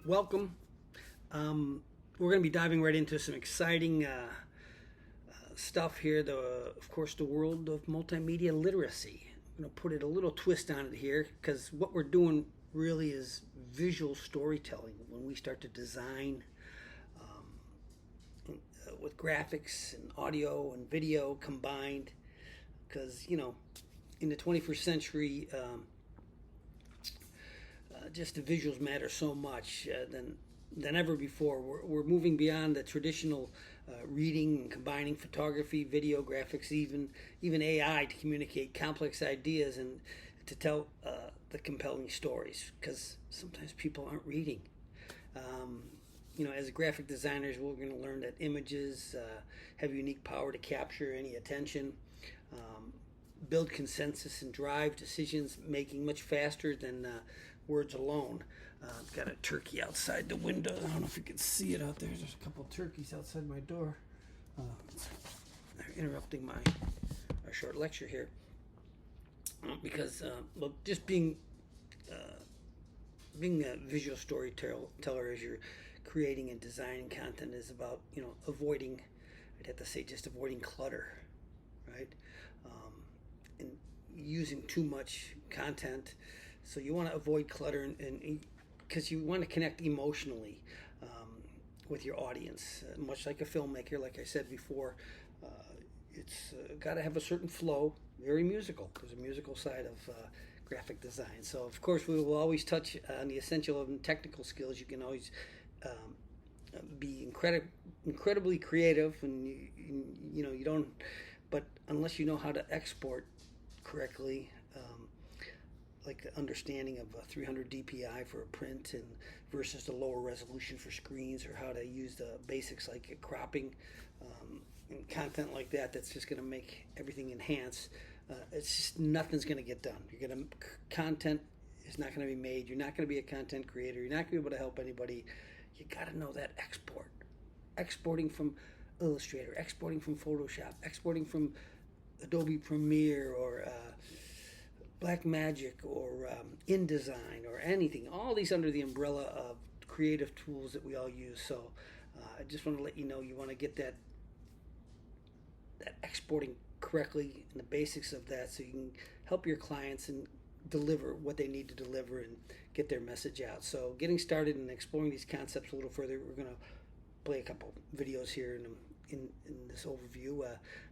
welcome. We're going to be diving right into some exciting stuff here. Of course, the world of multimedia literacy. I'm going to put a little twist on it here because what we're doing really is visual storytelling. When we start to design with graphics and audio and video combined, because in the 21st century, just the visuals matter so much than ever before. We're moving beyond the traditional reading and combining photography, video, graphics, even AI to communicate complex ideas and to tell the compelling stories, because sometimes people aren't reading. As graphic designers, we're going to learn that images have unique power to capture any attention, build consensus, and drive decisions making much faster than words alone. I've got a turkey outside the window. I don't know if you can see it out there. There's a couple of turkeys outside my door. They're interrupting our short lecture here because just being a visual storyteller as you're creating and designing content is about avoiding, I'd have to say, just avoiding clutter, right? And using too much content. So you want to avoid clutter, and because you want to connect emotionally with your audience, much like a filmmaker. Like I said before, it's got to have a certain flow. Very musical. There's a musical side of graphic design. So of course we will always touch on the essential and technical skills. You can always be incredibly creative, and you don't. But unless you know how to export correctly, like the understanding of 300 dpi for a print and versus the lower resolution for screens, or how to use the basics like cropping and content like that, that's just going to make everything enhance. It's just nothing's going to get done. Content is not going to be made. You're not going to be a content creator. You're not going to be able to help anybody. You got to know that exporting from Illustrator, exporting from Photoshop, exporting from Adobe Premiere or Blackmagic or InDesign or anything. All these under the umbrella of creative tools that we all use. So I just want to let you know, you want to get that exporting correctly and the basics of that, so you can help your clients and deliver what they need to deliver and get their message out. So getting started and exploring these concepts a little further, we're going to play a couple videos here in this overview,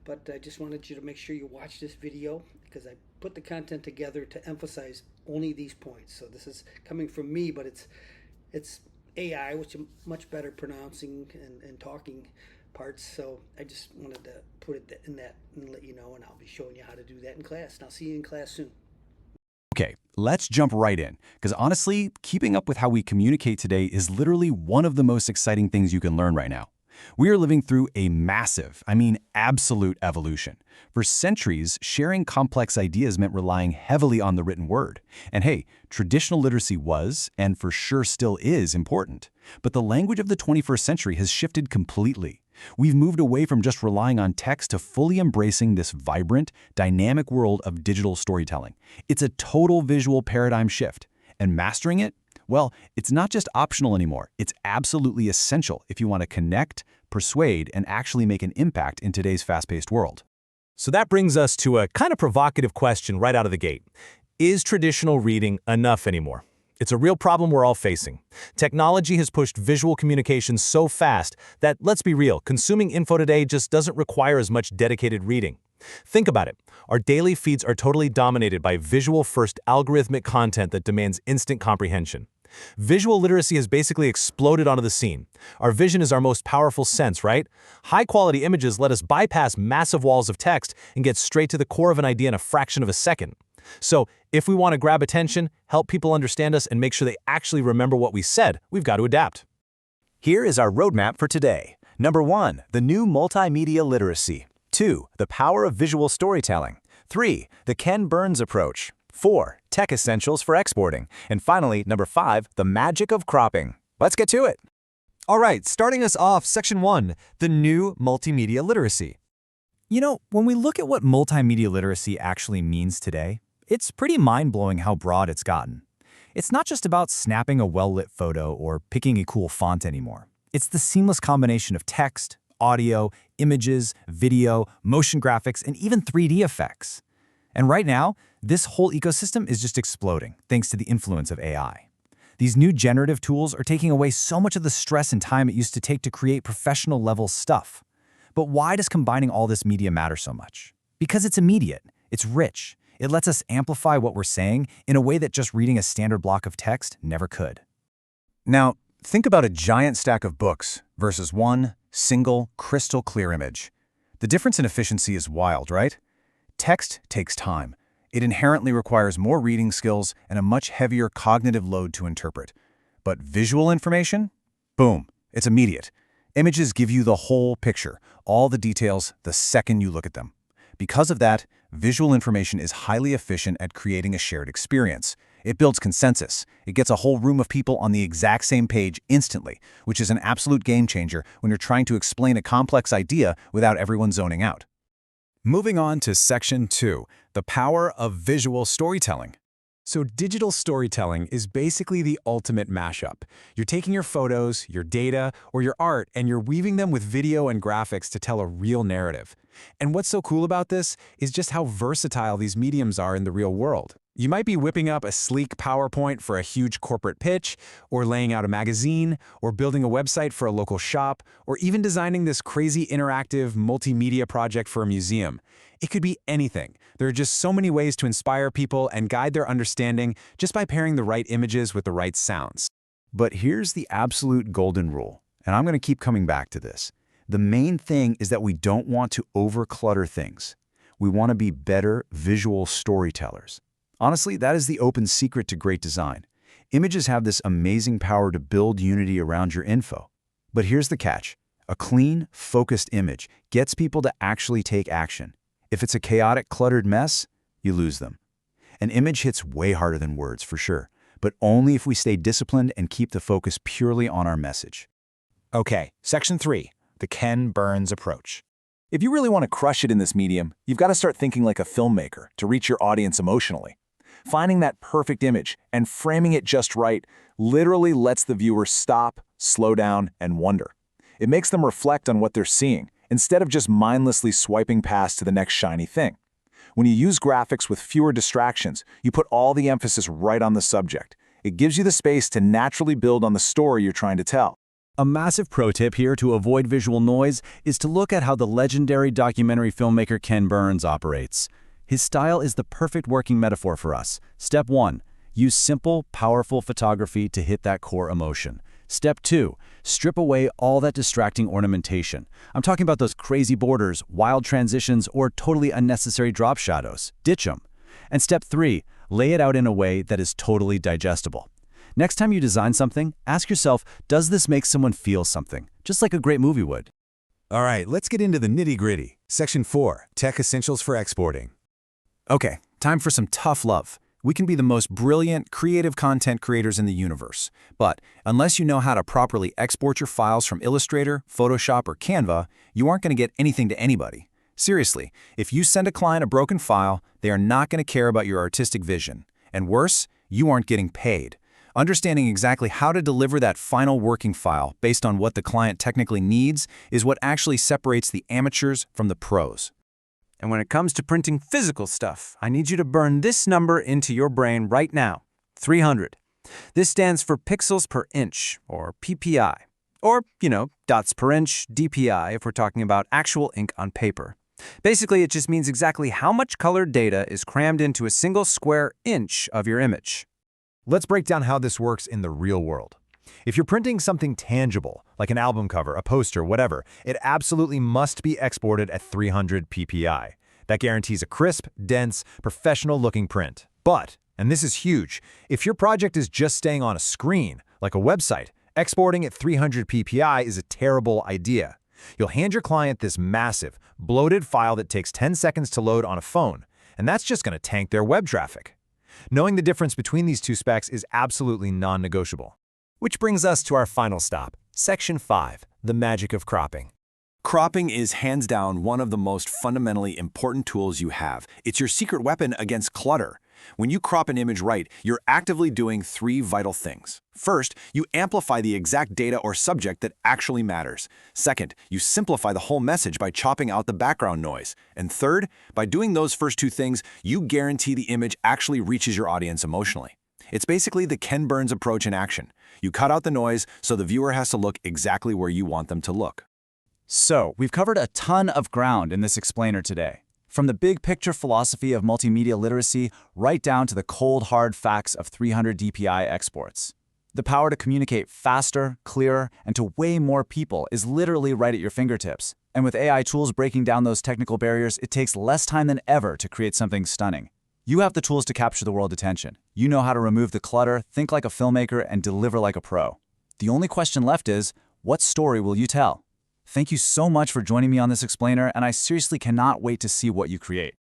but I just wanted you to make sure you watch this video, because I put the content together to emphasize only these points. So this is coming from me, but it's AI, which I'm much better pronouncing and talking parts. So I just wanted to put it in that and let you know, and I'll be showing you how to do that in class. And I'll see you in class soon. Okay, let's jump right in, because honestly, keeping up with how we communicate today is literally one of the most exciting things you can learn right now. We are living through a massive, absolute evolution. For centuries, sharing complex ideas meant relying heavily on the written word. And hey, traditional literacy was, and for sure still is, important. But the language of the 21st century has shifted completely. We've moved away from just relying on text to fully embracing this vibrant, dynamic world of digital storytelling. It's a total visual paradigm shift. And mastering it? Well, it's not just optional anymore. It's absolutely essential if you want to connect, persuade, and actually make an impact in today's fast-paced world. So that brings us to a kind of provocative question right out of the gate. Is traditional reading enough anymore? It's a real problem we're all facing. Technology has pushed visual communication so fast that, let's be real, consuming info today just doesn't require as much dedicated reading. Think about it. Our daily feeds are totally dominated by visual-first algorithmic content that demands instant comprehension. Visual literacy has basically exploded onto the scene. Our vision is our most powerful sense, right? High-quality images let us bypass massive walls of text and get straight to the core of an idea in a fraction of a second. So, if we want to grab attention, help people understand us, and make sure they actually remember what we said, we've got to adapt. Here is our roadmap for today. Number 1, the new multimedia literacy. 2, the power of visual storytelling. 3, the Ken Burns approach. 4, tech essentials for exporting. And finally, number 5, the magic of cropping. Let's get to it. All right, starting us off, section 1, the new multimedia literacy. When we look at what multimedia literacy actually means today, it's pretty mind-blowing how broad it's gotten. It's not just about snapping a well-lit photo or picking a cool font anymore. It's the seamless combination of text, audio, images, video, motion graphics, and even 3D effects. And right now, this whole ecosystem is just exploding thanks to the influence of AI. These new generative tools are taking away so much of the stress and time it used to take to create professional-level stuff. But why does combining all this media matter so much? Because it's immediate, it's rich, it lets us amplify what we're saying in a way that just reading a standard block of text never could. Now, think about a giant stack of books versus one single, crystal-clear image. The difference in efficiency is wild, right? Text takes time. It inherently requires more reading skills and a much heavier cognitive load to interpret. But visual information? Boom, it's immediate. Images give you the whole picture, all the details, the second you look at them. Because of that, visual information is highly efficient at creating a shared experience. It builds consensus. It gets a whole room of people on the exact same page instantly, which is an absolute game changer when you're trying to explain a complex idea without everyone zoning out. Moving on to Section 2, the power of visual storytelling. So digital storytelling is basically the ultimate mashup. You're taking your photos, your data, or your art, and you're weaving them with video and graphics to tell a real narrative. And what's so cool about this is just how versatile these mediums are in the real world. You might be whipping up a sleek PowerPoint for a huge corporate pitch, or laying out a magazine, or building a website for a local shop, or even designing this crazy interactive multimedia project for a museum. It could be anything. There are just so many ways to inspire people and guide their understanding just by pairing the right images with the right sounds. But here's the absolute golden rule, and I'm going to keep coming back to this. The main thing is that we don't want to overclutter things. We want to be better visual storytellers. Honestly, that is the open secret to great design. Images have this amazing power to build unity around your info. But here's the catch. A clean, focused image gets people to actually take action. If it's a chaotic, cluttered mess, you lose them. An image hits way harder than words, for sure, but only if we stay disciplined and keep the focus purely on our message. Okay, Section 3, the Ken Burns approach. If you really want to crush it in this medium, you've got to start thinking like a filmmaker to reach your audience emotionally. Finding that perfect image and framing it just right literally lets the viewer stop, slow down, and wonder. It makes them reflect on what they're seeing, instead of just mindlessly swiping past to the next shiny thing. When you use graphics with fewer distractions, you put all the emphasis right on the subject. It gives you the space to naturally build on the story you're trying to tell. A massive pro tip here to avoid visual noise is to look at how the legendary documentary filmmaker Ken Burns operates. His style is the perfect working metaphor for us. Step 1, use simple, powerful photography to hit that core emotion. Step 2, strip away all that distracting ornamentation. I'm talking about those crazy borders, wild transitions, or totally unnecessary drop shadows. Ditch them. And step 3, lay it out in a way that is totally digestible. Next time you design something, ask yourself, does this make someone feel something? Just like a great movie would. All right, let's get into the nitty-gritty. Section 4, Tech Essentials for Exporting. Okay, time for some tough love. We can be the most brilliant, creative content creators in the universe, but unless you know how to properly export your files from Illustrator, Photoshop, or Canva, you aren't going to get anything to anybody. Seriously, if you send a client a broken file, they are not going to care about your artistic vision. And worse, you aren't getting paid. Understanding exactly how to deliver that final working file based on what the client technically needs is what actually separates the amateurs from the pros. And when it comes to printing physical stuff, I need you to burn this number into your brain right now, 300. This stands for pixels per inch, or PPI. Or, dots per inch, DPI, if we're talking about actual ink on paper. Basically, it just means exactly how much colored data is crammed into a single square inch of your image. Let's break down how this works in the real world. If you're printing something tangible, like an album cover, a poster, whatever, it absolutely must be exported at 300 PPI. That guarantees a crisp, dense, professional-looking print. But, and this is huge, if your project is just staying on a screen, like a website, exporting at 300 PPI is a terrible idea. You'll hand your client this massive, bloated file that takes 10 seconds to load on a phone, and that's just going to tank their web traffic. Knowing the difference between these two specs is absolutely non-negotiable. Which brings us to our final stop, Section 5, the magic of cropping. Cropping is hands down one of the most fundamentally important tools you have. It's your secret weapon against clutter. When you crop an image right, you're actively doing 3 vital things. First, you amplify the exact data or subject that actually matters. Second, you simplify the whole message by chopping out the background noise. And third, by doing those first 2 things, you guarantee the image actually reaches your audience emotionally. It's basically the Ken Burns approach in action. You cut out the noise so the viewer has to look exactly where you want them to look. So, we've covered a ton of ground in this explainer today. From the big picture philosophy of multimedia literacy right down to the cold hard facts of 300 DPI exports. The power to communicate faster, clearer, and to way more people is literally right at your fingertips. And with AI tools breaking down those technical barriers, it takes less time than ever to create something stunning. You have the tools to capture the world's attention. You know how to remove the clutter, think like a filmmaker, and deliver like a pro. The only question left is, what story will you tell? Thank you so much for joining me on this explainer, and I seriously cannot wait to see what you create.